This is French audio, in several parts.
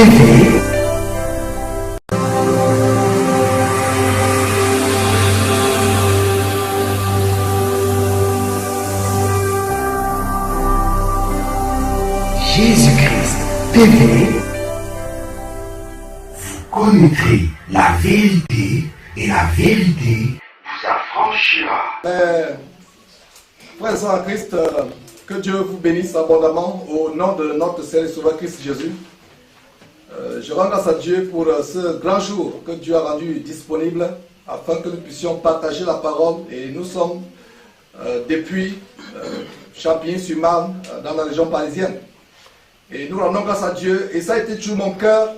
TV. Jésus-Christ TV. Vous connaîtrez la vérité et la vérité vous affranchira. Frères et sœurs en Christ, que Dieu vous bénisse abondamment au nom de notre Seigneur et Sauveur Christ Jésus. Je rends grâce à Dieu pour ce grand jour que Dieu a rendu disponible afin que nous puissions partager la parole. Et nous sommes depuis Champigny-sur-Marne dans la région parisienne. Et nous rendons grâce à Dieu. Et ça a été toujours mon cœur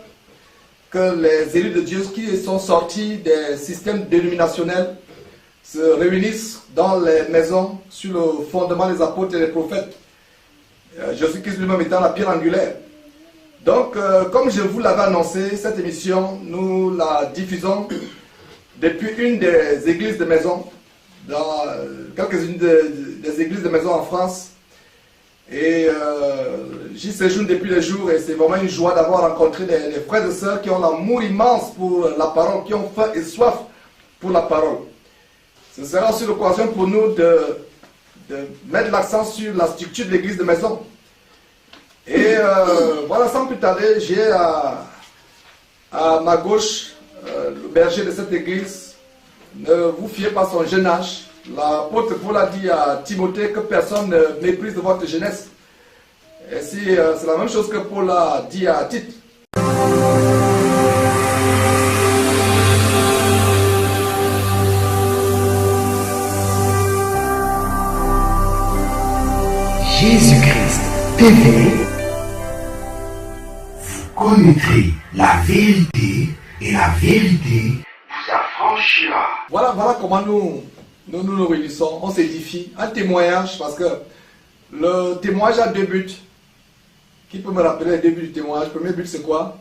que les élus de Dieu qui sont sortis des systèmes dénominationnels se réunissent dans les maisons sur le fondement des apôtres et des prophètes. Jésus-Christ lui-même étant la pierre angulaire. Donc, comme je vous l'avais annoncé, cette émission, nous la diffusons depuis une des églises de maison, dans quelques-unes des églises de maison en France. Et j'y séjourne depuis les jours et c'est vraiment une joie d'avoir rencontré des frères et sœurs qui ont l'amour immense pour la parole, qui ont faim et soif pour la parole. Ce sera aussi l'occasion pour nous de mettre l'accent sur la structure de l'église de maison. Et voilà, sans plus tarder, j'ai à ma gauche le berger de cette église. Ne vous fiez pas à son jeune âge. L'apôtre Paul a dit à Timothée que personne ne méprise de votre jeunesse. Et si c'est la même chose que Paul a dit à Tite. Jésus-Christ TV. Vous connaîtrez la vérité et la vérité vous affranchira. Voilà comment nous réunissons, on s'édifie. Un témoignage, parce que le témoignage a deux buts. Qui peut me rappeler les deux buts du témoignage? Le premier but, c'est quoi?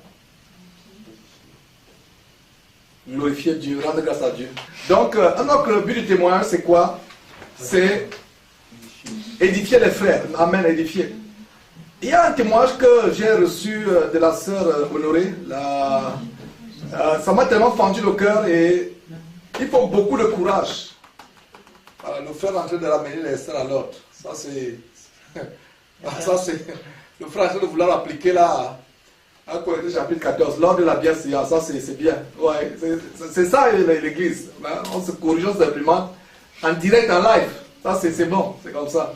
Glorifier Dieu, rendre grâce à Dieu. Donc, un autre but du témoignage, c'est quoi? C'est édifier les frères. Amen, édifier. Il y a un témoignage que j'ai reçu de la sœur Honorée. Ça m'a tellement fendu le cœur et il faut beaucoup de courage. Le frère est en train de ramener les sœurs à l'ordre. Ça c'est le frère est en train de vouloir appliquer là à Corinthiens chapitre 14, l'ordre de la bienséance. Ça c'est bien. Ouais, c'est ça l'église. On se corrige, on s'implémente en direct, en live. Ça c'est bon, c'est comme ça.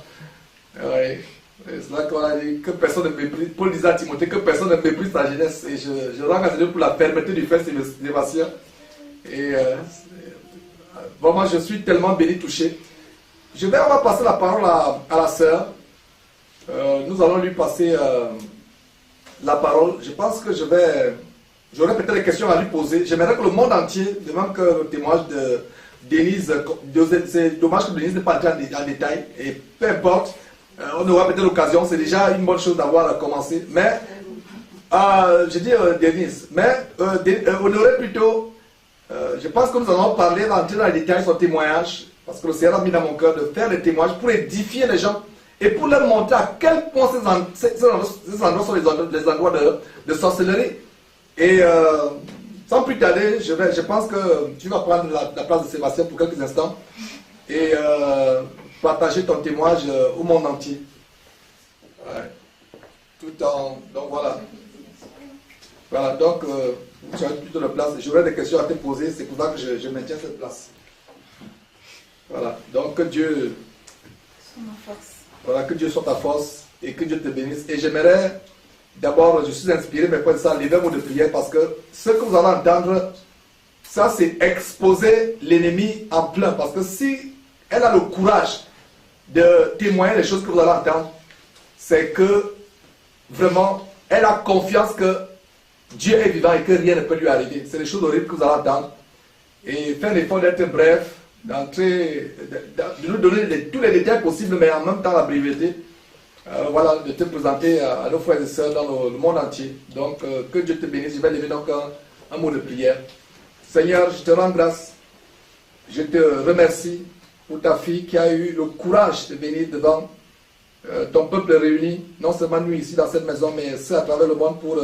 Ouais. C'est là qu'on a dit que personne ne méprise. Paul disait à Timothée que personne ne méprise ta jeunesse. Et je rends grâce à Dieu pour la fermeté du fait Sébastien. Et vraiment, je suis tellement béni, touché. On va passer la parole à la sœur. Nous allons lui passer la parole. Je pense que j'aurai peut-être des questions à lui poser. J'aimerais que le monde entier, de même que le témoignage de Denise, c'est dommage que Denise n'ait pas entré en détail. Et peu importe. On aura peut-être l'occasion, c'est déjà une bonne chose d'avoir commencé. Mais, je dis Denise, mais Honoré plutôt, je pense que nous allons parler, rentrer dans les détails son témoignage, parce que le Seigneur a mis dans mon cœur de faire des témoignages pour édifier les gens et pour leur montrer à quel point ces endroits sont les endroits de sorcellerie. Et sans plus tarder, je pense que tu vas prendre la place de Sébastien pour quelques instants. Et partager ton témoignage au monde entier. Ouais. Donc voilà. Voilà, donc tu as plutôt de place. J'aurai des questions à te poser, c'est pour ça que je maintiens cette place. Voilà, donc que Dieu soit ma force. Voilà, que Dieu soit ta force et que Dieu te bénisse. Et j'aimerais, d'abord, je suis inspiré, mais pour ça, lever un mot de prière parce que ce que vous allez entendre, ça c'est exposer l'ennemi en plein. Parce que si elle a le courage de témoigner les choses que vous allez entendre, c'est que vraiment, elle a confiance que Dieu est vivant et que rien ne peut lui arriver. C'est les choses horribles que vous allez entendre. Et faire l'effort d'être bref, de nous donner tous les détails possibles, mais en même temps la brièveté. Voilà, de te présenter à nos frères et sœurs dans le monde entier. Donc, que Dieu te bénisse. Je vais lever donc un mot de prière. Seigneur, je te rends grâce. Je te remercie pour ta fille qui a eu le courage de venir devant ton peuple réuni, non seulement nous ici dans cette maison, mais aussi à travers le monde pour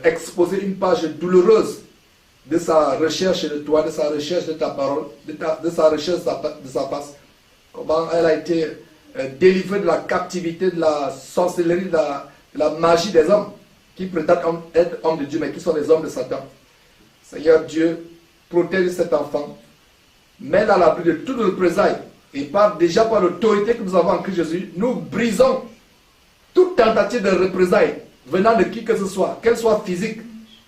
exposer une page douloureuse de sa recherche de toi, de sa recherche de ta parole, de sa recherche de sa face. Comment elle a été délivrée de la captivité, de la sorcellerie, de la magie des hommes qui prétendent être hommes de Dieu, mais qui sont des hommes de Satan. Seigneur Dieu, protège cet enfant, mets-le à l'abri de toute représailles. Et déjà par l'autorité que nous avons en Christ Jésus, nous brisons toute tentative de représailles venant de qui que ce soit, qu'elle soit physique,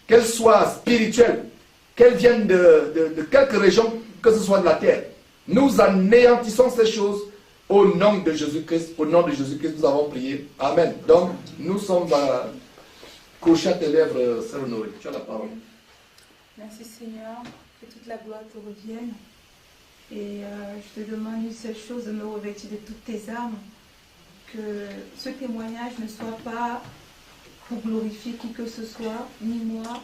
qu'elle soit spirituelle, qu'elle vienne de quelque région que ce soit de la terre. Nous anéantissons ces choses au nom de Jésus-Christ. Au nom de Jésus-Christ, nous avons prié. Amen. Donc, nous sommes couchés à tes lèvres, Sœur Honorée. Tu as la parole. Merci Seigneur, que toute la gloire te revienne. Et je te demande une seule chose, de me revêtir de toutes tes armes. Que ce témoignage ne soit pas pour glorifier qui que ce soit, ni moi,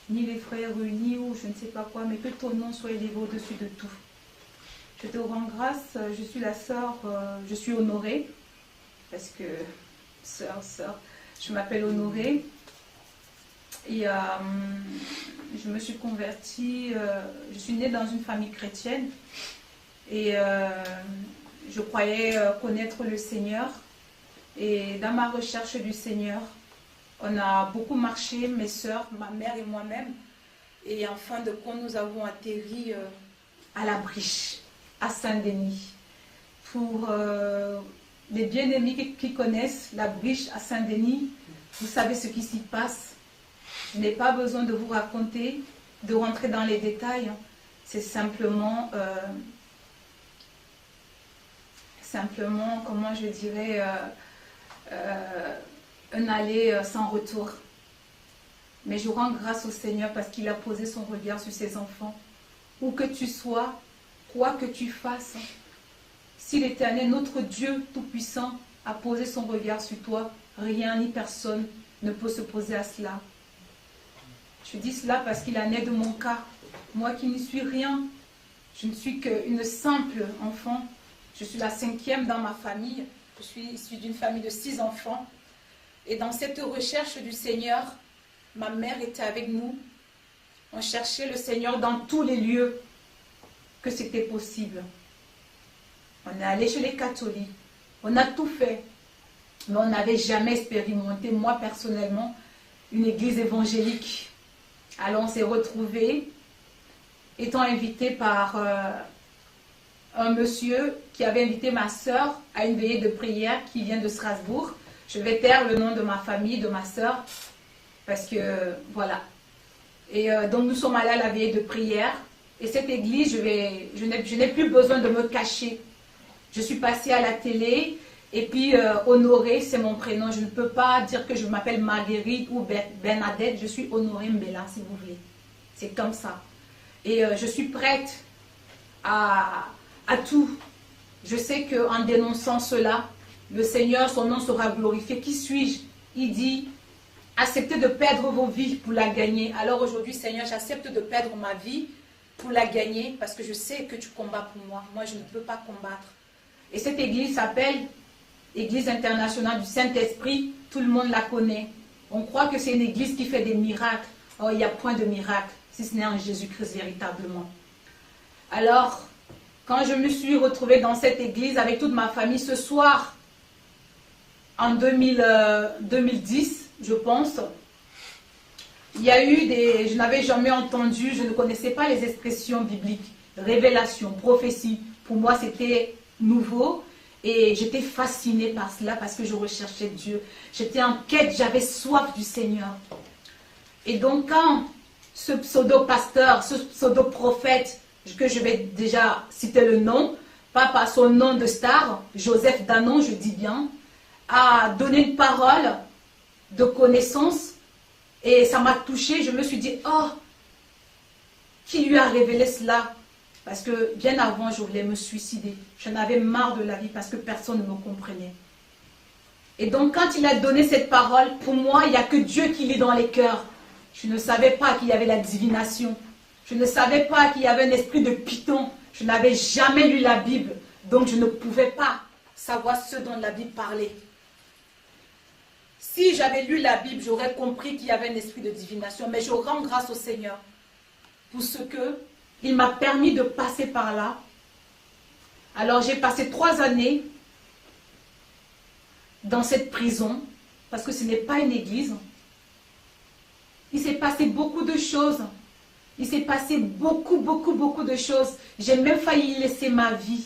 ni les frères réunis ou je ne sais pas quoi, mais que ton nom soit élevé au-dessus de tout. Je te rends grâce, je suis la sœur, je suis Honorée, parce que, sœur, je m'appelle Honorée, et je me suis convertie, je suis née dans une famille chrétienne, et je croyais connaître le Seigneur, et dans ma recherche du Seigneur, on a beaucoup marché, mes sœurs, ma mère et moi-même, et en fin de compte, nous avons atterri à la Briche, à Saint-Denis. Pour les bien-aimés qui connaissent la Briche à Saint-Denis, vous savez ce qui s'y passe. Je n'ai pas besoin de vous raconter, de rentrer dans les détails. C'est simplement, comment je dirais, un aller sans retour. Mais je rends grâce au Seigneur parce qu'il a posé son regard sur ses enfants. Où que tu sois, quoi que tu fasses, si l'Éternel, notre Dieu Tout-Puissant, a posé son regard sur toi, rien ni personne ne peut s'opposer à cela. Je dis cela parce qu'il en est de mon cas. Moi qui ne suis rien, je ne suis qu'une simple enfant. Je suis la 5e dans ma famille. Je suis issue d'une famille de 6 enfants. Et dans cette recherche du Seigneur, ma mère était avec nous. On cherchait le Seigneur dans tous les lieux que c'était possible. On est allé chez les catholiques. On a tout fait. Mais on n'avait jamais expérimenté, moi personnellement, une église évangélique. Alors on s'est retrouvés, étant invités par un monsieur qui avait invité ma soeur à une veillée de prière qui vient de Strasbourg. Je vais taire le nom de ma famille, de ma soeur, parce que voilà. Et donc nous sommes allés à la veillée de prière. Et cette église, je n'ai plus besoin de me cacher. Je suis passée à la télé. Et puis Honorée, c'est mon prénom. Je ne peux pas dire que je m'appelle Marguerite ou Bernadette. Je suis Honorée Mbella, si vous voulez. C'est comme ça. Et je suis prête à tout. Je sais qu'en dénonçant cela, le Seigneur, son nom sera glorifié. Qui suis-je? Il dit, acceptez de perdre vos vies pour la gagner. Alors aujourd'hui, Seigneur, j'accepte de perdre ma vie pour la gagner parce que je sais que tu combats pour moi. Moi, je ne peux pas combattre. Et cette église s'appelle Église internationale du Saint-Esprit. Tout le monde la connaît. On croit que c'est une église qui fait des miracles. Oh, il n'y a point de miracle, si ce n'est en Jésus-Christ véritablement. Alors, quand je me suis retrouvée dans cette église avec toute ma famille ce soir, en 2010, je pense, il y a eu des... Je n'avais jamais entendu, je ne connaissais pas les expressions bibliques. Révélation, prophétie. Pour moi, c'était nouveau. Et j'étais fascinée par cela parce que je recherchais Dieu. J'étais en quête, j'avais soif du Seigneur. Et donc quand ce pseudo-pasteur, ce pseudo-prophète, que je vais déjà citer le nom, pas par son nom de star, Joseph Danon, je dis bien, a donné une parole de connaissance et ça m'a touchée. Je me suis dit, oh, qui lui a révélé cela? Parce que bien avant, je voulais me suicider. J'en avais marre de la vie parce que personne ne me comprenait. Et donc, quand il a donné cette parole, pour moi, il n'y a que Dieu qui lit dans les cœurs. Je ne savais pas qu'il y avait la divination. Je ne savais pas qu'il y avait un esprit de Python. Je n'avais jamais lu la Bible. Donc, je ne pouvais pas savoir ce dont la Bible parlait. Si j'avais lu la Bible, j'aurais compris qu'il y avait un esprit de divination. Mais je rends grâce au Seigneur pour ce qu'il m'a permis de passer par là. Alors j'ai passé 3 années dans cette prison, parce que ce n'est pas une église. Il s'est passé beaucoup de choses. Il s'est passé beaucoup de choses. J'ai même failli laisser ma vie.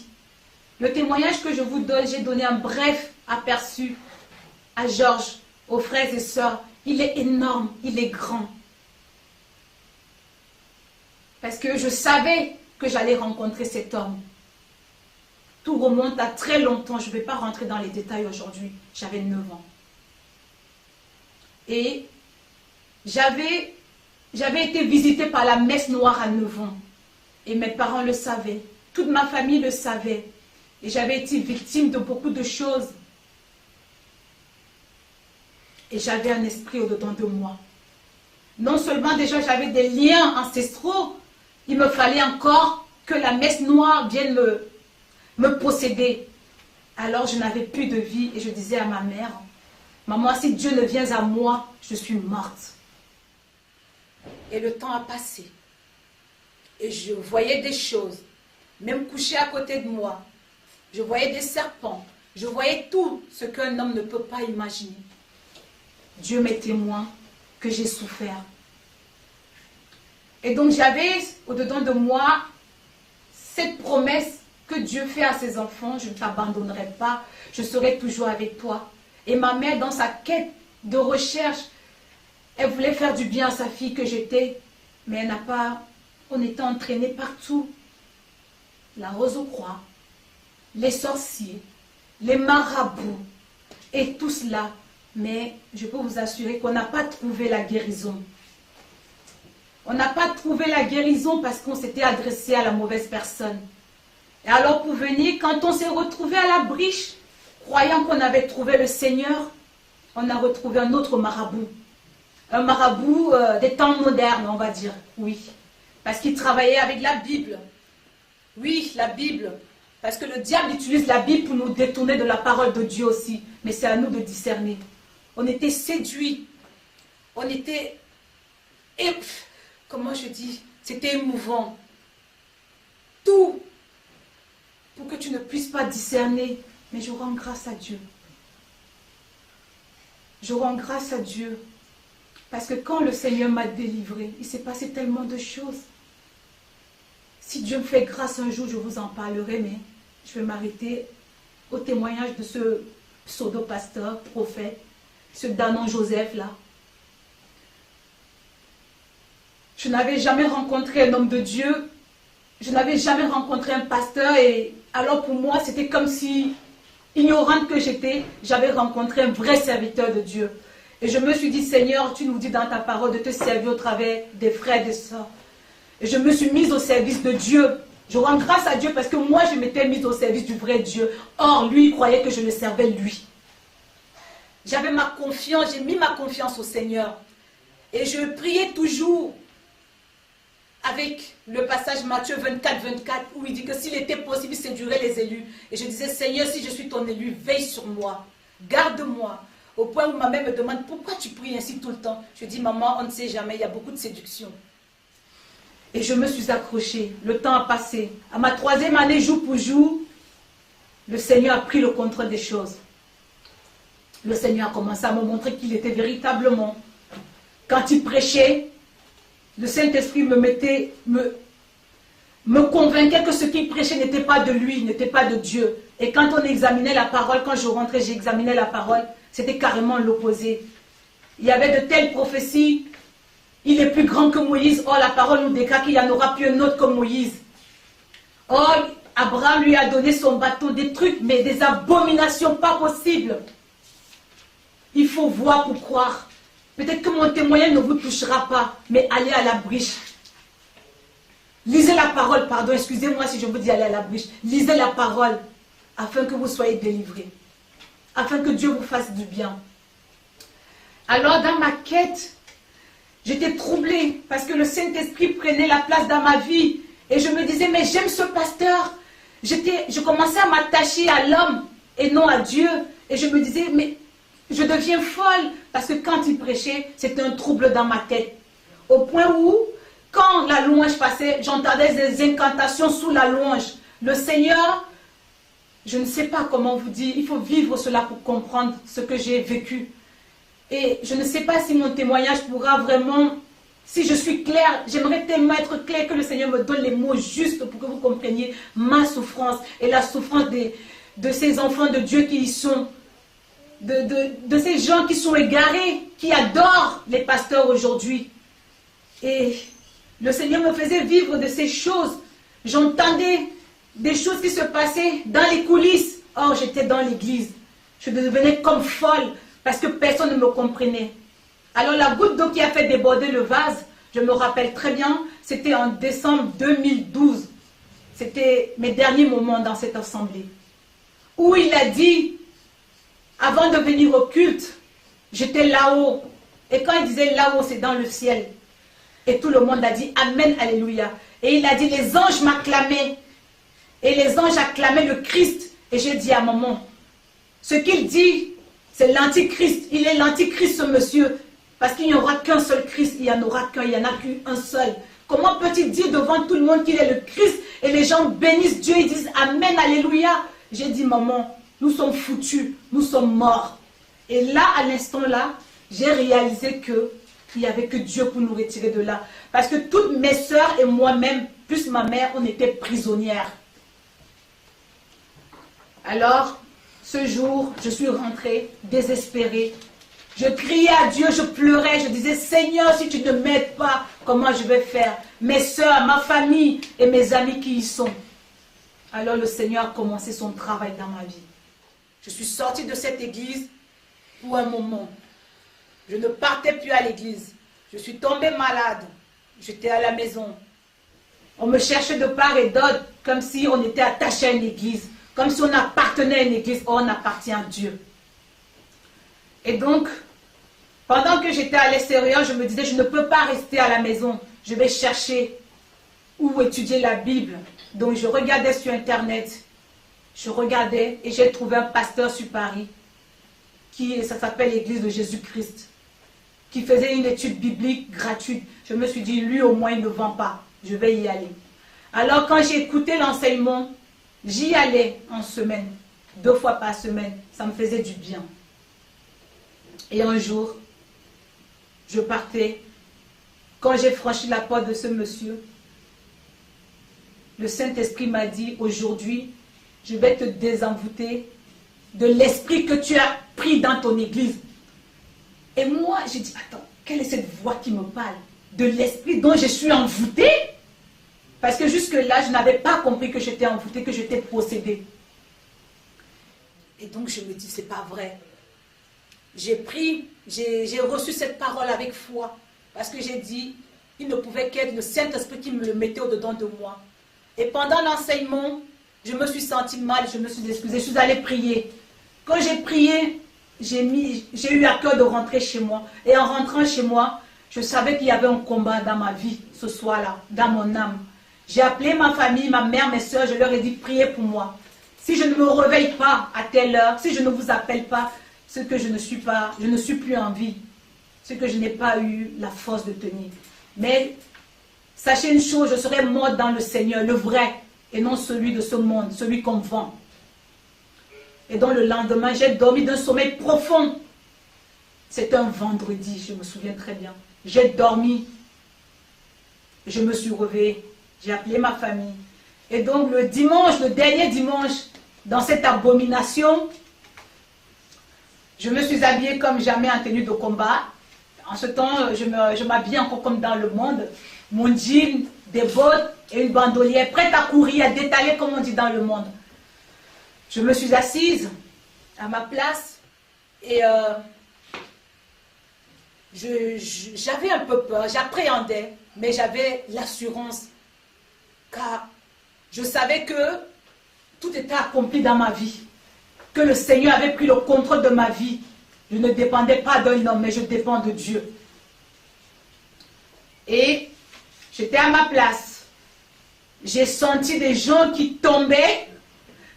Le témoignage que je vous donne, j'ai donné un bref aperçu à Georges, aux frères et sœurs. Il est énorme, il est grand. Parce que je savais que j'allais rencontrer cet homme. Tout remonte à très longtemps. Je ne vais pas rentrer dans les détails aujourd'hui. J'avais 9 ans. Et j'avais été visitée par la messe noire à 9 ans. Et mes parents le savaient. Toute ma famille le savait. Et j'avais été victime de beaucoup de choses. Et j'avais un esprit au-dedans de moi. Non seulement déjà j'avais des liens ancestraux, il me fallait encore que la messe noire vienne me posséder. Alors je n'avais plus de vie et je disais à ma mère, maman, si Dieu ne vient à moi, je suis morte. Et le temps a passé. Et je voyais des choses, même couchées à côté de moi. Je voyais des serpents. Je voyais tout ce qu'un homme ne peut pas imaginer. Dieu m'est témoin que j'ai souffert. Et donc j'avais au-dedans de moi cette promesse que Dieu fait à ses enfants, je ne t'abandonnerai pas, je serai toujours avec toi. Et ma mère, dans sa quête de recherche, elle voulait faire du bien à sa fille que j'étais, mais elle n'a pas, on était entraînés partout. La Rose aux Croix, les sorciers, les marabouts, et tout cela. Mais je peux vous assurer qu'on n'a pas trouvé la guérison. On n'a pas trouvé la guérison parce qu'on s'était adressé à la mauvaise personne. Et alors pour venir, quand on s'est retrouvé à la briche, croyant qu'on avait trouvé le Seigneur, on a retrouvé un autre marabout. Un marabout des temps modernes, on va dire, oui. Parce qu'il travaillait avec la Bible. Oui, la Bible. Parce que le diable utilise la Bible pour nous détourner de la parole de Dieu aussi. Mais c'est à nous de discerner. On était séduits. On était... Comment je dis? C'était émouvant. Tout pour que tu ne puisses pas discerner. Mais je rends grâce à Dieu. Je rends grâce à Dieu. Parce que quand le Seigneur m'a délivré, il s'est passé tellement de choses. Si Dieu me fait grâce un jour, je vous en parlerai, mais je vais m'arrêter au témoignage de ce pseudo-pasteur, prophète, ce Danon Joseph là. Je n'avais jamais rencontré un homme de Dieu, je n'avais jamais rencontré un pasteur, et alors pour moi c'était comme si, ignorante que j'étais, j'avais rencontré un vrai serviteur de Dieu. Et je me suis dit, Seigneur, tu nous dis dans ta parole de te servir au travers des frères et des sœurs. Et je me suis mise au service de Dieu. Je rends grâce à Dieu parce que moi, je m'étais mise au service du vrai Dieu. Or, lui, il croyait que je le servais lui. J'avais ma confiance, j'ai mis ma confiance au Seigneur. Et je priais toujours avec le passage Matthieu 24, 24, où il dit que s'il était possible, il séduirait les élus. Et je disais, Seigneur, si je suis ton élu, veille sur moi, garde-moi. Au point où ma mère me demande, pourquoi tu pries ainsi tout le temps? Je dis, maman, on ne sait jamais, il y a beaucoup de séduction. Et je me suis accrochée, le temps a passé. À ma 3e année, jour pour jour, le Seigneur a pris le contrôle des choses. Le Seigneur a commencé à me montrer qu'il était véritablement. Quand il prêchait, le Saint-Esprit me convainquait que ce qu'il prêchait n'était pas de lui, n'était pas de Dieu. Et quand on examinait la parole, quand je rentrais, j'examinais la parole, c'était carrément l'opposé. Il y avait de telles prophéties. Il est plus grand que Moïse. Or, la parole nous déclare qu'il n'y en aura plus un autre comme Moïse. Or, Abraham lui a donné son bâton, des trucs, mais des abominations pas possibles. Il faut voir pour croire. Peut-être que mon témoignage ne vous touchera pas, mais allez à la briche. Lisez la parole, pardon, excusez-moi si je vous dis aller à la briche. Lisez la parole, afin que vous soyez délivrés. Afin que Dieu vous fasse du bien. Alors, dans ma quête, j'étais troublée parce que le Saint-Esprit prenait la place dans ma vie. Et je me disais, mais j'aime ce pasteur. Je commençais à m'attacher à l'homme et non à Dieu. Et je me disais, mais je deviens folle parce que quand il prêchait, c'était un trouble dans ma tête. Au point où, quand la louange passait, j'entendais des incantations sous la louange. Le Seigneur, je ne sais pas comment vous dire, il faut vivre cela pour comprendre ce que j'ai vécu. Et je ne sais pas si mon témoignage pourra vraiment, si je suis claire, j'aimerais tellement être claire que le Seigneur me donne les mots justes pour que vous compreniez ma souffrance et la souffrance de ces enfants de Dieu qui y sont, de ces gens qui sont égarés, qui adorent les pasteurs aujourd'hui. Et le Seigneur me faisait vivre de ces choses. J'entendais des choses qui se passaient dans les coulisses. Or, j'étais dans l'église. Je devenais comme folle parce que personne ne me comprenait. Alors, la goutte d'eau qui a fait déborder le vase, je me rappelle très bien, c'était en décembre 2012. C'était mes derniers moments dans cette assemblée. Où il a dit, avant de venir au culte, j'étais là-haut. Et quand il disait là-haut, c'est dans le ciel. Et tout le monde a dit Amen, Alléluia. Et il a dit, les anges m'acclamaient. Et les anges acclamaient le Christ. Et j'ai dit à maman, ce qu'il dit, c'est l'antichrist. Il est l'antichrist, ce monsieur. Parce qu'il n'y aura qu'un seul Christ. Il n'y en aura qu'un, il n'y en a qu'un seul. Comment peut-il dire devant tout le monde qu'il est le Christ? Et les gens bénissent Dieu, ils disent Amen, Alléluia. J'ai dit, maman, nous sommes foutus, nous sommes morts. Et là, à l'instant là, j'ai réalisé qu'il n'y avait que Dieu pour nous retirer de là. Parce que toutes mes sœurs et moi-même, plus ma mère, on était prisonnières. Alors, ce jour, je suis rentrée désespérée. Je criais à Dieu, je pleurais, je disais, Seigneur, si tu ne m'aides pas, comment je vais faire? Mes sœurs, ma famille et mes amis qui y sont. Alors le Seigneur a commencé son travail dans ma vie. Je suis sortie de cette église pour un moment. Je ne partais plus à l'église. Je suis tombée malade. J'étais à la maison. On me cherchait de part et d'autre, comme si on était attaché à une église, comme si on appartenait à une église. Or, on appartient à Dieu. Et donc, pendant que j'étais à l'extérieur, je me disais, je ne peux pas rester à la maison. Je vais chercher où étudier la Bible. Donc, je regardais sur Internet. Je regardais et j'ai trouvé un pasteur sur Paris, ça s'appelle l'Église de Jésus-Christ, qui faisait une étude biblique gratuite. Je me suis dit, lui au moins il ne vend pas, je vais y aller. Alors quand j'ai écouté l'enseignement, j'y allais en semaine, 2 fois par semaine, ça me faisait du bien. Et un jour, je partais, quand j'ai franchi la porte de ce monsieur, le Saint-Esprit m'a dit, aujourd'hui, je vais te désenvoûter de l'esprit que tu as pris dans ton église. Et moi, j'ai dit, attends, quelle est cette voix qui me parle? De l'esprit dont je suis envoûtée? Parce que jusque-là, je n'avais pas compris que j'étais envoûtée, que j'étais possédée. Et donc, je me dis, c'est pas vrai. J'ai reçu cette parole avec foi. Parce que j'ai dit, il ne pouvait qu'être le Saint-Esprit qui me le mettait au-dedans de moi. Et pendant l'enseignement, je me suis sentie mal, je me suis excusée, je suis allée prier. Quand j'ai prié, j'ai eu à cœur de rentrer chez moi. Et en rentrant chez moi, je savais qu'il y avait un combat dans ma vie, ce soir-là, dans mon âme. J'ai appelé ma famille, ma mère, mes soeurs, je leur ai dit, priez pour moi. Si je ne me réveille pas à telle heure, si je ne vous appelle pas, c'est que je ne suis plus en vie. C'est que je n'ai pas eu la force de tenir. Mais sachez une chose, je serai morte dans le Seigneur, le vrai, et non celui de ce monde, celui qu'on vend. Et donc le lendemain, j'ai dormi d'un sommeil profond. C'était un vendredi, je me souviens très bien. J'ai dormi, je me suis réveillée, j'ai appelé ma famille. Et donc le dimanche, le dernier dimanche, dans cette abomination, je me suis habillée comme jamais en tenue de combat. En ce temps, je m'habillais encore comme dans le monde. Mon jean, des bottes et une bandolière, prête à courir, à détailler comme on dit dans le monde. Je me suis assise à ma place et j'avais un peu peur, j'appréhendais, mais j'avais l'assurance car je savais que tout était accompli dans ma vie, que le Seigneur avait pris le contrôle de ma vie. Je ne dépendais pas d'un homme, mais je dépends de Dieu. Et j'étais à ma place. J'ai senti des gens qui tombaient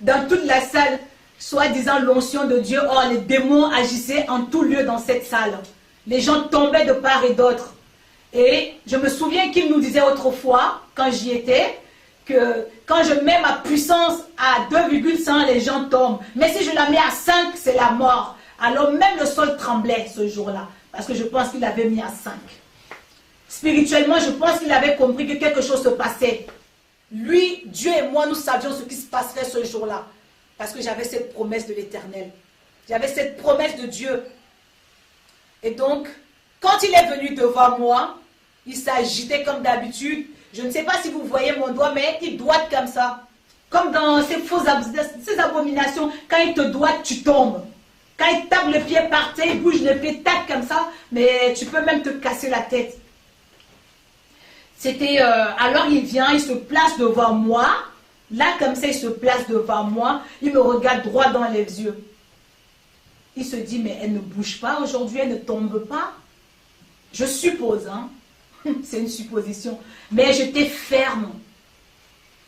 dans toute la salle. soi-disant l'onction de Dieu. Or, les démons agissaient en tout lieu dans cette salle. Les gens tombaient de part et d'autre. Et je me souviens qu'il nous disait autrefois, quand j'y étais, que quand je mets ma puissance à 2,5, les gens tombent. Mais si je la mets à 5, c'est la mort. Alors même le sol tremblait ce jour-là, parce que je pense qu'il avait mis à 5. Spirituellement, je pense qu'il avait compris que quelque chose se passait. Lui, Dieu et moi, nous savions ce qui se passerait ce jour-là. Parce que j'avais cette promesse de l'Éternel. J'avais cette promesse de Dieu. Et donc, quand il est venu devant moi, il s'agitait comme d'habitude. Je ne sais pas si vous voyez mon doigt, mais il doite comme ça. Comme dans ces abominations, quand il te doite, tu tombes. Quand il tape le pied par terre, il bouge le pied, tape comme ça, mais tu peux même te casser la tête. C'était, alors il vient, il se place devant moi. Là, comme ça, il se place devant moi. Il me regarde droit dans les yeux. Il se dit, mais elle ne bouge pas aujourd'hui, elle ne tombe pas. Je suppose, hein. C'est une supposition. Mais j'étais ferme.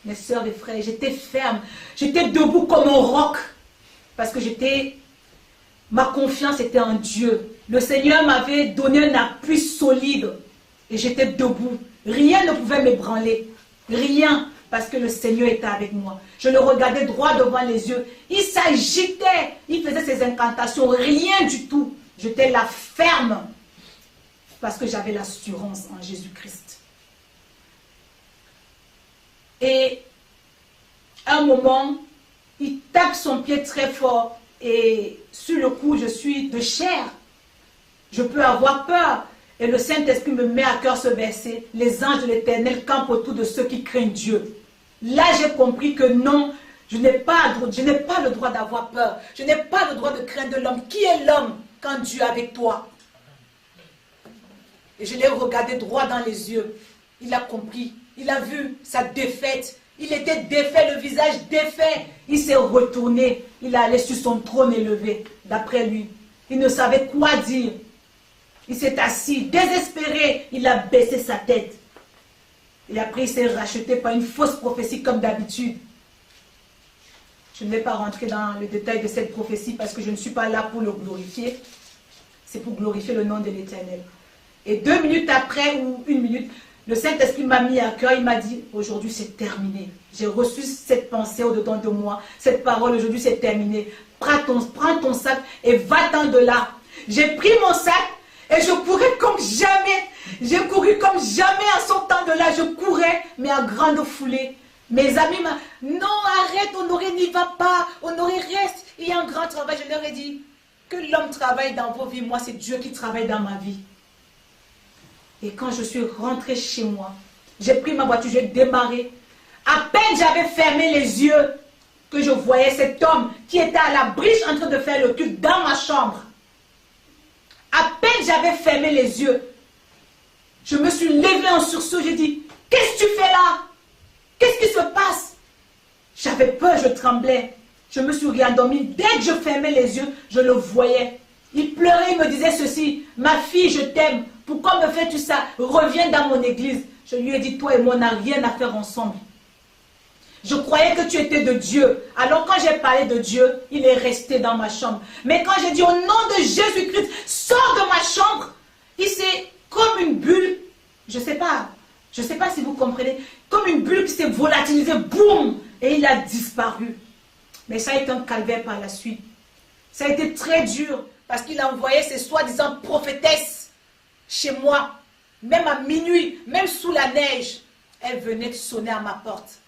Mes soeurs et frères, j'étais ferme. J'étais debout comme un roc. Parce que ma confiance était en Dieu. Le Seigneur m'avait donné un appui solide. Et j'étais debout. Rien ne pouvait m'ébranler. Rien. Parce que le Seigneur était avec moi. Je le regardais droit devant les yeux. Il s'agitait. Il faisait ses incantations. Rien du tout. J'étais là ferme. Parce que j'avais l'assurance en Jésus-Christ. Et à un moment, il tape son pied très fort. Et sur le coup, je suis de chair. Je peux avoir peur. Et le Saint-Esprit me met à cœur ce verset. Les anges de l'Éternel campent autour de ceux qui craignent Dieu. Là, j'ai compris que non, je n'ai pas le droit d'avoir peur. Je n'ai pas le droit de craindre l'homme. Qui est l'homme quand Dieu est avec toi? Et je l'ai regardé droit dans les yeux. Il a compris. Il a vu sa défaite. Il était défait, le visage défait. Il s'est retourné. Il est allé sur son trône élevé, d'après lui. Il ne savait quoi dire. Il s'est assis, désespéré. Il a baissé sa tête. Et après, il s'est racheté par une fausse prophétie comme d'habitude. Je ne vais pas rentrer dans le détail de cette prophétie parce que je ne suis pas là pour le glorifier. C'est pour glorifier le nom de l'Éternel. Et 2 minutes après, ou 1 minute, le Saint-Esprit m'a mis à cœur. Il m'a dit, aujourd'hui c'est terminé. J'ai reçu cette pensée au-dedans de moi. Cette parole, aujourd'hui c'est terminé. Prends ton sac et va-t'en de là. J'ai pris mon sac et je courais comme jamais. J'ai couru comme jamais en sortant de là. Je courais, mais en grande foulée. Mes amis m'ont dit, non, arrête, Honoré, n'y va pas. Honoré, reste. Il y a un grand travail. Je leur ai dit, que l'homme travaille dans vos vies. Moi, c'est Dieu qui travaille dans ma vie. Et quand je suis rentrée chez moi, j'ai pris ma voiture, j'ai démarré. À peine j'avais fermé les yeux que je voyais cet homme qui était à la briche en train de faire le culte dans ma chambre. À peine j'avais fermé les yeux, je me suis levée en sursaut, j'ai dit, qu'est-ce que tu fais là? Qu'est-ce qui se passe? J'avais peur, je tremblais. Je me suis réendormie. Dès que je fermais les yeux, je le voyais. Il pleurait, il me disait ceci, ma fille, je t'aime. Pourquoi me fais-tu ça? Reviens dans mon église. Je lui ai dit, toi et moi, on n'a rien à faire ensemble. Je croyais que tu étais de Dieu. Alors quand j'ai parlé de Dieu, il est resté dans ma chambre. Mais quand j'ai dit au nom de Jésus-Christ, sors de ma chambre, il s'est comme une bulle, je ne sais pas si vous comprenez, comme une bulle qui s'est volatilisée, boum, et il a disparu. Mais ça a été un calvaire par la suite. Ça a été très dur, parce qu'il a envoyé ses soi-disant prophétesses chez moi, même à minuit, même sous la neige, elle venait de sonner à ma porte.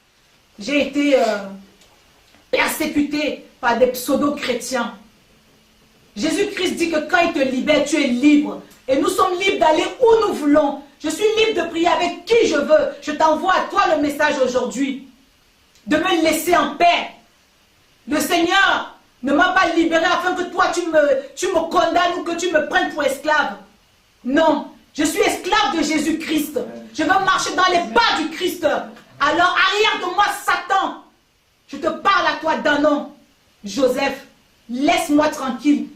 J'ai été persécuté par des pseudo-chrétiens. Jésus-Christ dit que quand il te libère, tu es libre. Et nous sommes libres d'aller où nous voulons. Je suis libre de prier avec qui je veux. Je t'envoie à toi le message aujourd'hui. De me laisser en paix. Le Seigneur ne m'a pas libéré afin que toi tu me condamnes ou que tu me prennes pour esclave. Non, je suis esclave de Jésus-Christ. Je veux marcher dans les pas du Christ. Alors arrière de moi, Satan. Je te parle à toi d'un nom. Joseph, laisse-moi tranquille.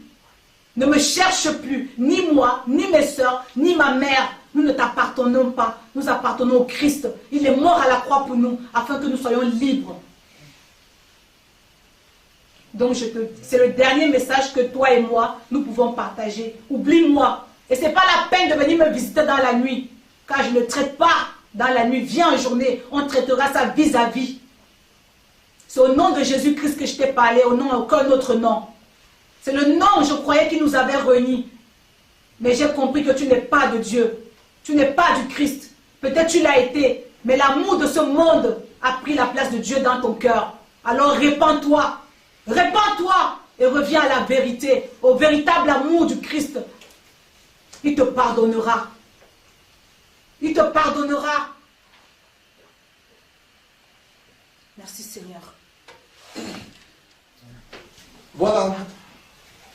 Ne me cherche plus, ni moi, ni mes soeurs, ni ma mère. Nous ne t'appartenons pas. Nous appartenons au Christ. Il est mort à la croix pour nous, afin que nous soyons libres. Donc c'est le dernier message que toi et moi, nous pouvons partager. Oublie-moi. Et ce n'est pas la peine de venir me visiter dans la nuit. Car je ne traite pas dans la nuit. Viens en journée, on traitera ça vis-à-vis. C'est au nom de Jésus-Christ que je t'ai parlé, au nom d'aucun autre nom. C'est le nom, je croyais, qui nous avait réunis. Mais j'ai compris que tu n'es pas de Dieu. Tu n'es pas du Christ. Peut-être tu l'as été, mais l'amour de ce monde a pris la place de Dieu dans ton cœur. Alors répands-toi. Répands-toi et reviens à la vérité, au véritable amour du Christ. Il te pardonnera. Il te pardonnera. Merci Seigneur. Voilà.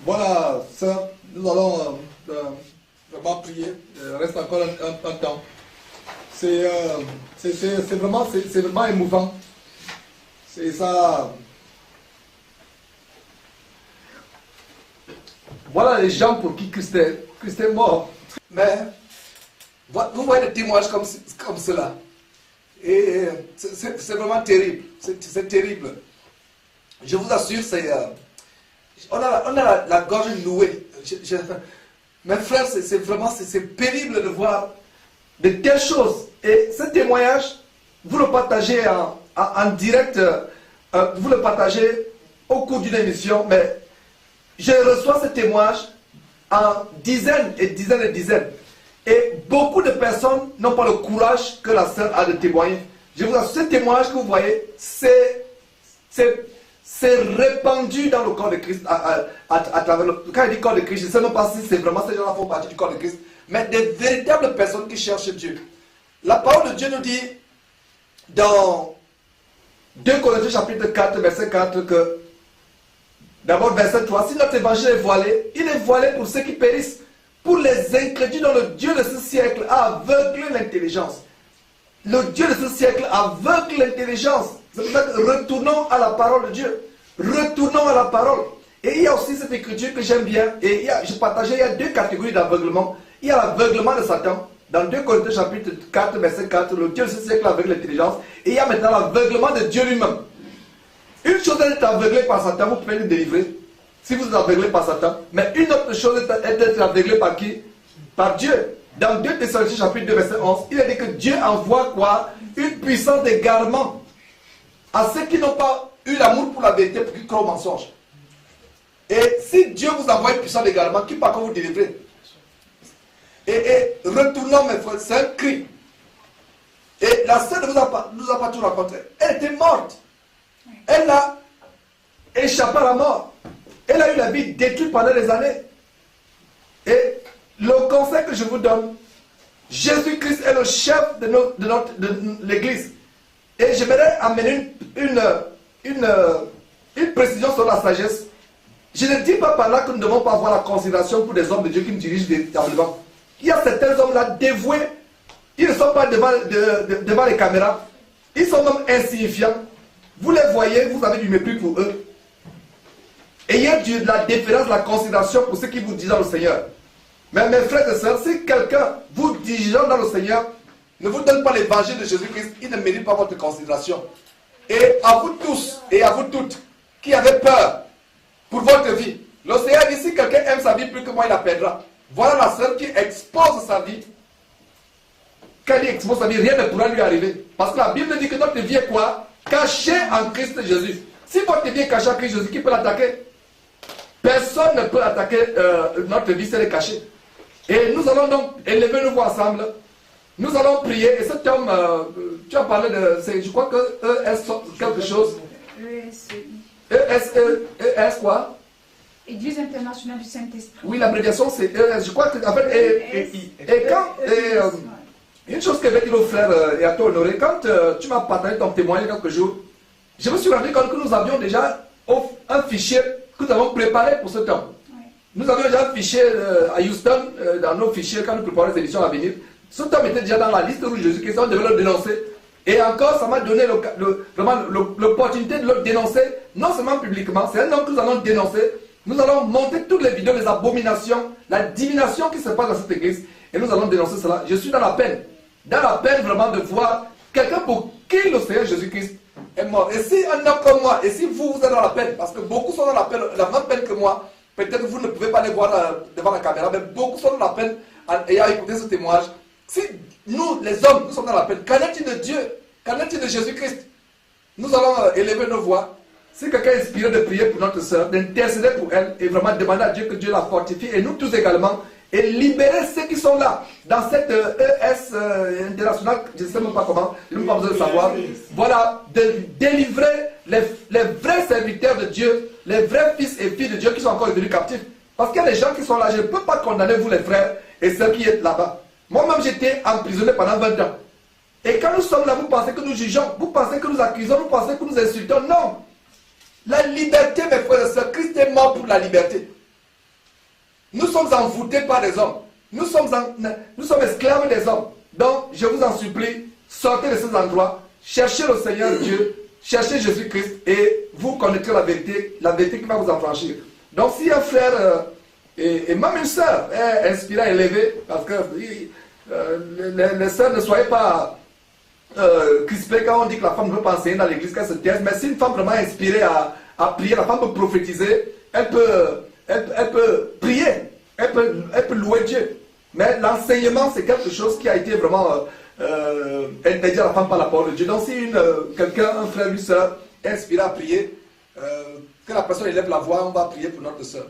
Voilà, sœur, nous allons vraiment prier. Il reste encore un temps. C'est vraiment émouvant. C'est ça. Voilà les gens pour qui Christ est mort. Mais vous voyez des témoignages comme cela. Et c'est vraiment terrible. C'est terrible. Je vous assure, on a la gorge nouée. Mes frères, c'est pénible de voir de telles choses. Et ce témoignage, vous le partagez en direct, vous le partagez au cours d'une émission, mais je reçois ce témoignage en dizaines et dizaines et dizaines. Et beaucoup de personnes n'ont pas le courage que la sœur a de témoigner. Je vous assure, ce témoignage que vous voyez, c'est répandu dans le corps de Christ. Quand il dit corps de Christ, je ne sais même pas si c'est vraiment ces gens-là font partie du corps de Christ, mais des véritables personnes qui cherchent Dieu. La parole de Dieu nous dit dans 2 Corinthiens chapitre 4, verset 4, que d'abord verset 3, si notre évangile est voilé, il est voilé pour ceux qui périssent, pour les incrédules dont le Dieu de ce siècle a aveuglé l'intelligence. Le Dieu de ce siècle aveugle l'intelligence. C'est pour ça que retournons à la parole de Dieu. Retournons à la parole. Et il y a aussi cette écriture que j'aime bien. Et je partageais, il y a 2 catégories d'aveuglement. Il y a l'aveuglement de Satan. Dans 2 Corinthiens chapitre 4, verset 4, le Dieu de ce siècle aveugle l'intelligence. Et il y a maintenant l'aveuglement de Dieu lui-même. Une chose est d'être aveuglé par Satan, vous pouvez nous délivrer. Si vous êtes aveuglé par Satan. Mais une autre chose est d'être aveuglé par qui? Par Dieu. Dans 2 Thessaloniciens chapitre 2, verset 11, il a dit que Dieu envoie quoi? Une puissance d'égarement à ceux qui n'ont pas eu l'amour pour la vérité, pour qu'ils croient au mensonge. Et si Dieu vous envoie une puissance d'égarement, qui par contre vous délivrer? Et retournons, mes frères, c'est un cri. Et la sœur ne nous a pas tout rencontré. Elle était morte. Elle a échappé à la mort. Elle a eu la vie détruite pendant des années. Et le conseil que je vous donne, Jésus-Christ est le chef de l'Église. Et j'aimerais amener une précision sur la sagesse. Je ne dis pas par là que nous ne devons pas avoir la considération pour des hommes de Dieu qui nous dirigent véritablement. Il y a certains hommes-là dévoués. Ils ne sont pas devant les caméras. Ils sont même insignifiants. Vous les voyez, vous avez du mépris pour eux. Ayez de la déférence, de la considération pour ceux qui vous disent dans le Seigneur. Mais mes frères et sœurs, si quelqu'un vous dirigeant dans le Seigneur ne vous donne pas l'évangile de Jésus-Christ, il ne mérite pas votre considération. Et à vous tous et à vous toutes qui avez peur pour votre vie, le Seigneur dit, si quelqu'un aime sa vie plus que moi, il la perdra. Voilà la sœur qui expose sa vie. Quand il expose sa vie, rien ne pourra lui arriver. Parce que la Bible dit que notre vie est quoi? Cachée en Christ Jésus. Si votre vie est cachée en Christ Jésus, qui peut l'attaquer? Personne ne peut attaquer notre vie, c'est le cacher. Et nous allons donc élever nos voix ensemble. Nous allons prier. Et cet homme, tu as parlé de... Je crois que ES quelque chose. ES quoi? Église internationale du Saint-Esprit. Oui, l'abréviation c'est ES. Je crois que... En fait, une chose que je vais dire aux frères et à toi, Honoré, quand tu m'as partagé ton témoignage quelques jours, je me suis rendu compte que nous avions déjà un fichier que nous avons préparé pour ce temps. Nous avions déjà un fichier à Houston, dans nos fichiers, quand nous préparons les émissions à venir. Ce temps était déjà dans la liste rouge de Jésus-Christ, on devait le dénoncer. Et encore, ça m'a donné vraiment l'opportunité de le dénoncer, non seulement publiquement, c'est un homme que nous allons dénoncer. Nous allons monter toutes les vidéos, les abominations, la diminution qui se passe dans cette église. Et nous allons dénoncer cela. Je suis dans la peine vraiment de voir quelqu'un pour qui le Seigneur Jésus-Christ est mort. Et si un homme comme moi, et si vous êtes dans la peine, parce que beaucoup sont dans la peine, la même peine que moi, peut-être vous ne pouvez pas les voir devant la caméra, mais beaucoup sont dans la peine ayant écouté ce témoignage. Si nous, les hommes, nous sommes dans la peine, qu'en est-il de Dieu? Qu'en est-il de Jésus-Christ? Nous allons élever nos voix. Si quelqu'un est inspiré de prier pour notre soeur, d'intercéder pour elle et vraiment demander à Dieu que Dieu la fortifie et nous tous également, et libérer ceux qui sont là dans cette ES internationale, je ne sais même pas comment, il n'a pas besoin de savoir. Voilà, de délivrer les vrais serviteurs de Dieu, les vrais fils et filles de Dieu qui sont encore devenus captifs. Parce qu'il y a des gens qui sont là, je ne peux pas condamner vous les frères et ceux qui êtes là-bas. Moi-même j'étais emprisonné pendant 20 ans. Et quand nous sommes là, vous pensez que nous jugeons, vous pensez que nous accusons, vous pensez que nous insultons. Non. La liberté, mes frères et sœurs, Christ est mort pour la liberté. Nous sommes envoûtés par les hommes. Nous sommes esclaves des hommes. Donc, je vous en supplie, sortez de ces endroits, cherchez le Seigneur Dieu, cherchez Jésus-Christ et vous connaîtrez la vérité qui va vous affranchir. Donc, si un frère et même une sœur est inspirée, élevée, parce que les sœurs ne soyez pas crispées quand on dit que la femme ne veut pas enseigner dans l'église, qu'elle se taise, mais si une femme vraiment inspirée à prier, la femme peut prophétiser, elle peut prier, elle peut louer Dieu. Mais l'enseignement, c'est quelque chose qui a été vraiment interdit à la femme par la parole de Dieu. Donc si quelqu'un, un frère, une soeur, est inspiré à prier, que la personne élève la voix, on va prier pour notre soeur.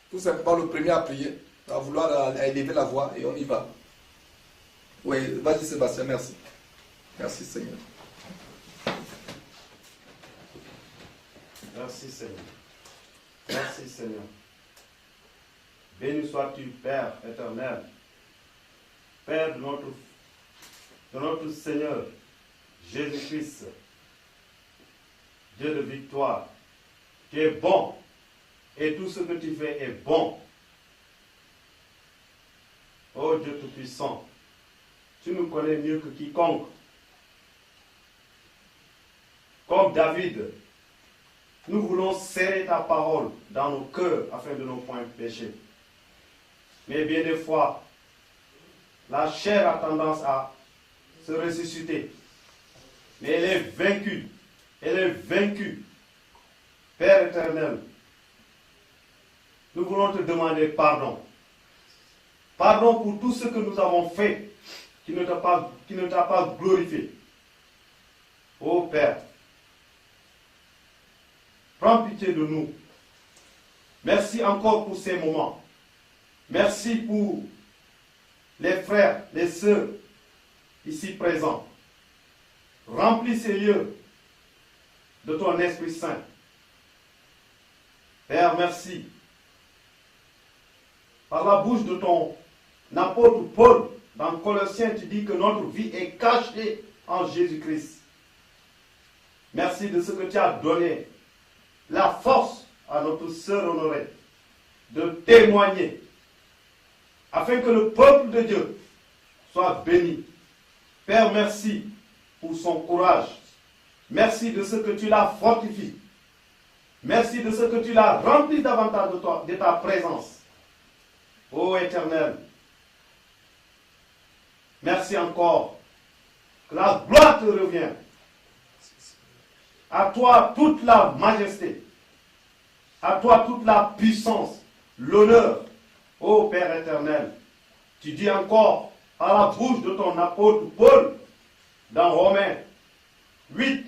Tout simplement le premier à prier, à vouloir élever la voix et on y va. Oui, vas-y Sébastien, merci. Merci Seigneur. Merci Seigneur. Merci Seigneur. Béni sois-tu, Père éternel, Père de notre Seigneur, Jésus-Christ, Dieu de victoire. Tu es bon et tout ce que tu fais est bon. Ô Dieu Tout-Puissant, tu nous connais mieux que quiconque. Comme David, nous voulons serrer ta parole dans nos cœurs afin de ne point pécher. Mais bien des fois, la chair a tendance à se ressusciter. Mais elle est vaincue. Elle est vaincue. Père éternel, nous voulons te demander pardon. Pardon pour tout ce que nous avons fait qui ne t'a pas glorifié. Ô Père, prends pitié de nous. Merci encore pour ces moments. Merci pour les frères, les sœurs ici présents. Remplis ces lieux de ton Esprit Saint. Père, merci. Par la bouche de ton apôtre Paul, dans Colossiens, tu dis que notre vie est cachée en Jésus-Christ. Merci de ce que tu as donné la force à notre sœur honorée de témoigner afin que le peuple de Dieu soit béni. Père, merci pour son courage. Merci de ce que tu l'as fortifié. Merci de ce que tu l'as rempli davantage de ta présence. Ô Éternel, merci encore. Que la gloire te revienne. À toi toute la majesté. À toi toute la puissance, l'honneur. Ô Père éternel, tu dis encore à la bouche de ton apôtre Paul, dans Romains 8,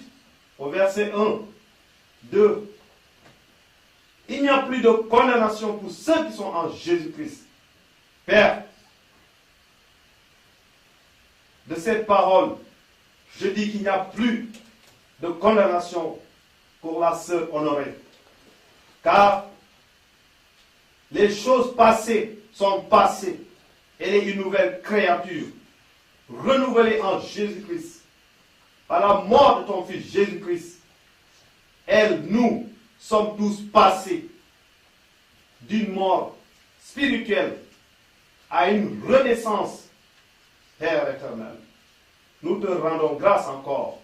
au verset 1, 2, il n'y a plus de condamnation pour ceux qui sont en Jésus-Christ. Père, de cette parole, je dis qu'il n'y a plus de condamnation pour la sœur honorée. Car les choses passées sont passées. Elle est une nouvelle créature, renouvelée en Jésus-Christ. Par la mort de ton Fils Jésus-Christ, elle, nous, sommes tous passés d'une mort spirituelle à une renaissance, Père éternel. Nous te rendons grâce encore.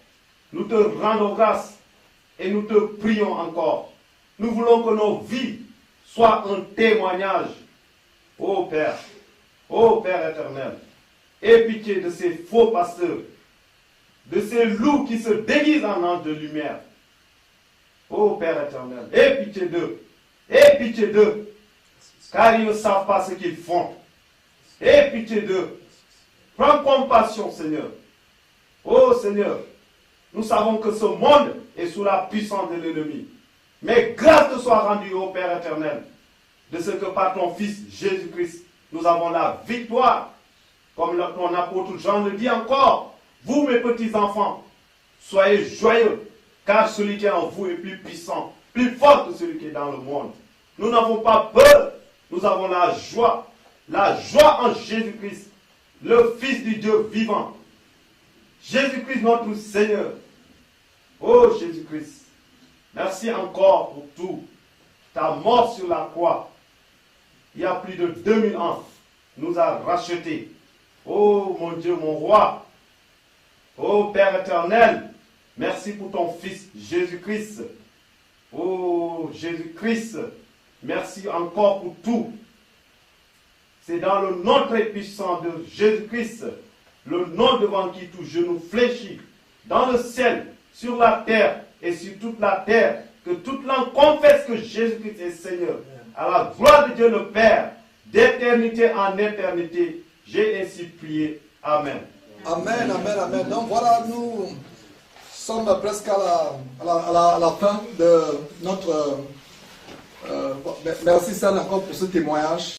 Nous te rendons grâce et nous te prions encore. Nous voulons que nos vies soient un témoignage. Ô Père éternel, aie pitié de ces faux pasteurs, de ces loups qui se déguisent en anges de lumière. Ô Père éternel, aie pitié d'eux, aie pitié d'eux, car ils ne savent pas ce qu'ils font. Aie pitié d'eux. Prends compassion, Seigneur. Ô Seigneur, nous savons que ce monde est sous la puissance de l'ennemi. Mais grâce te soit rendue, ô Père éternel, de ce que par ton Fils Jésus-Christ, nous avons la victoire. Comme ton apôtre Jean le dit encore, vous mes petits enfants, soyez joyeux, car celui qui est en vous est plus puissant, plus fort que celui qui est dans le monde. Nous n'avons pas peur, nous avons la joie en Jésus-Christ, le Fils du Dieu vivant. Jésus-Christ notre Seigneur. Oh Jésus-Christ, merci encore pour tout. Ta mort sur la croix, il y a plus de 2000 ans, nous a rachetés. Oh mon Dieu, mon roi. Oh Père éternel, merci pour ton Fils Jésus-Christ. Oh Jésus-Christ, merci encore pour tout. C'est dans le nom très puissant de Jésus-Christ, le nom devant qui tout genou fléchit, dans le ciel, sur la terre et sur toute la terre, que toute langue confesse que Jésus-Christ est Seigneur. À la gloire de Dieu le Père, d'éternité en éternité, j'ai ainsi prié. Amen. Amen, amen, amen. Donc voilà, nous sommes presque à la fin de notre... merci Sal encore pour ce témoignage.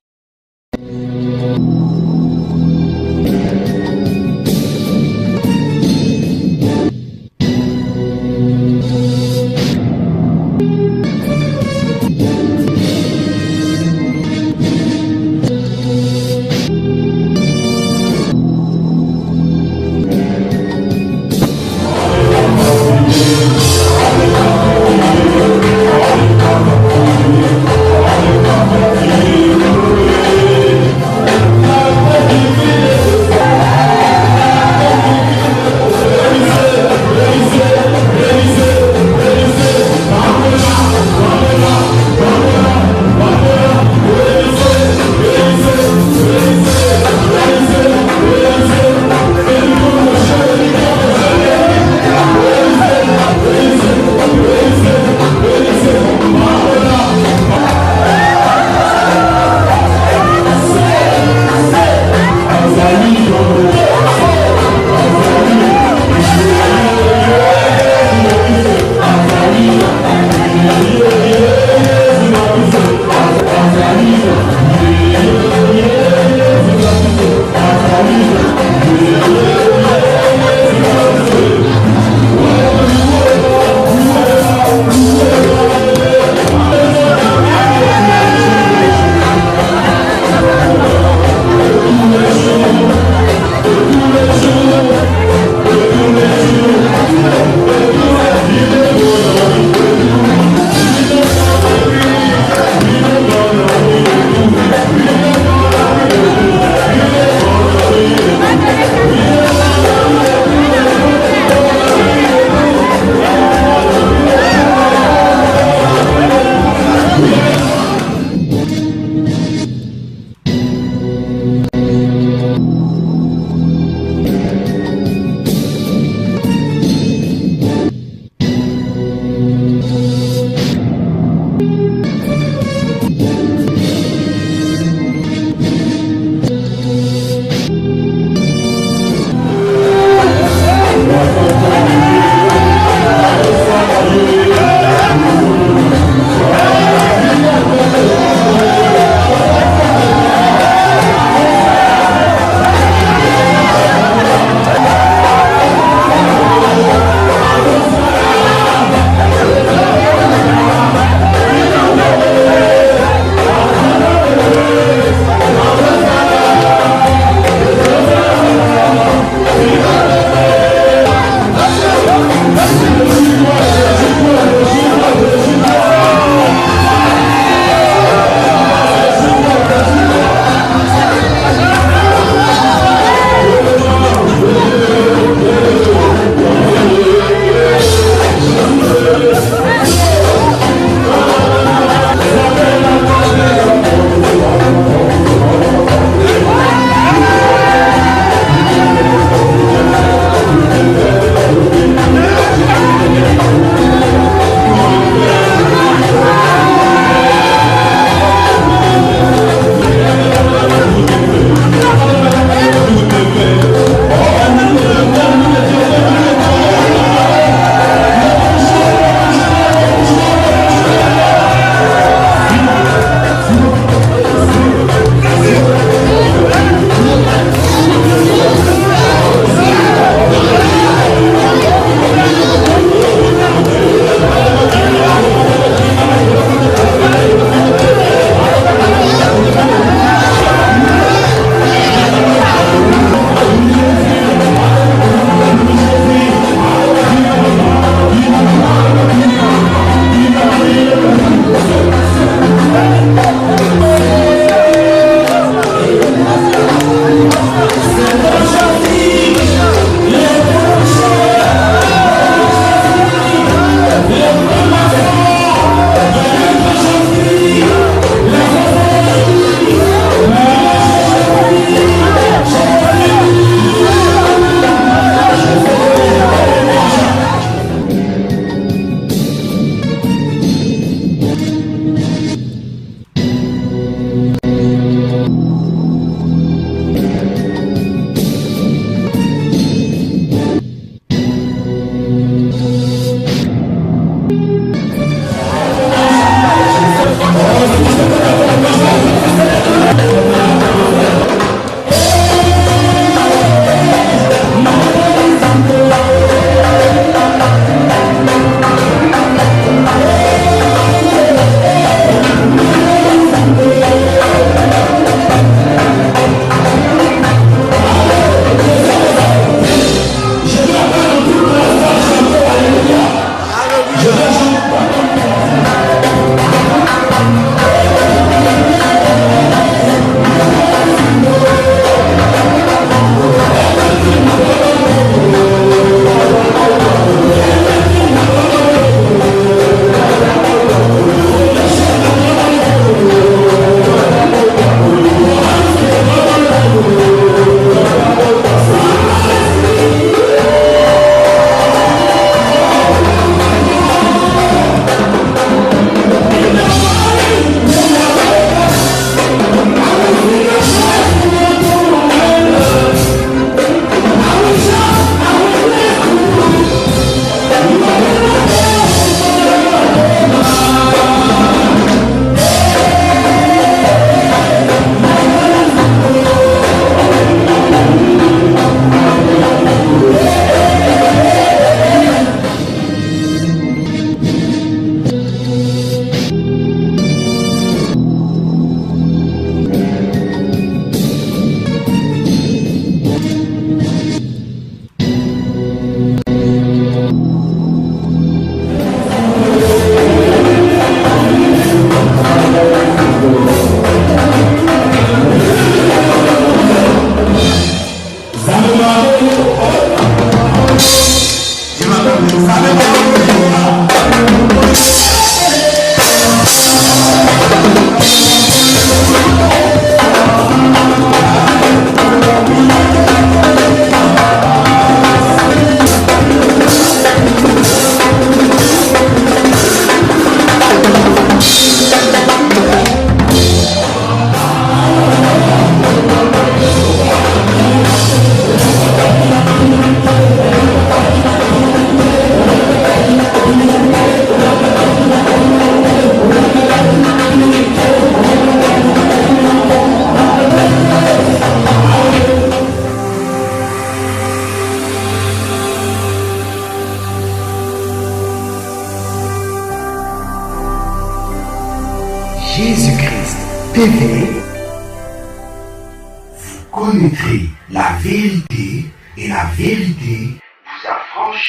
Jésus-Christ TV, vous connaîtrez la vérité et la vérité vous affranchira.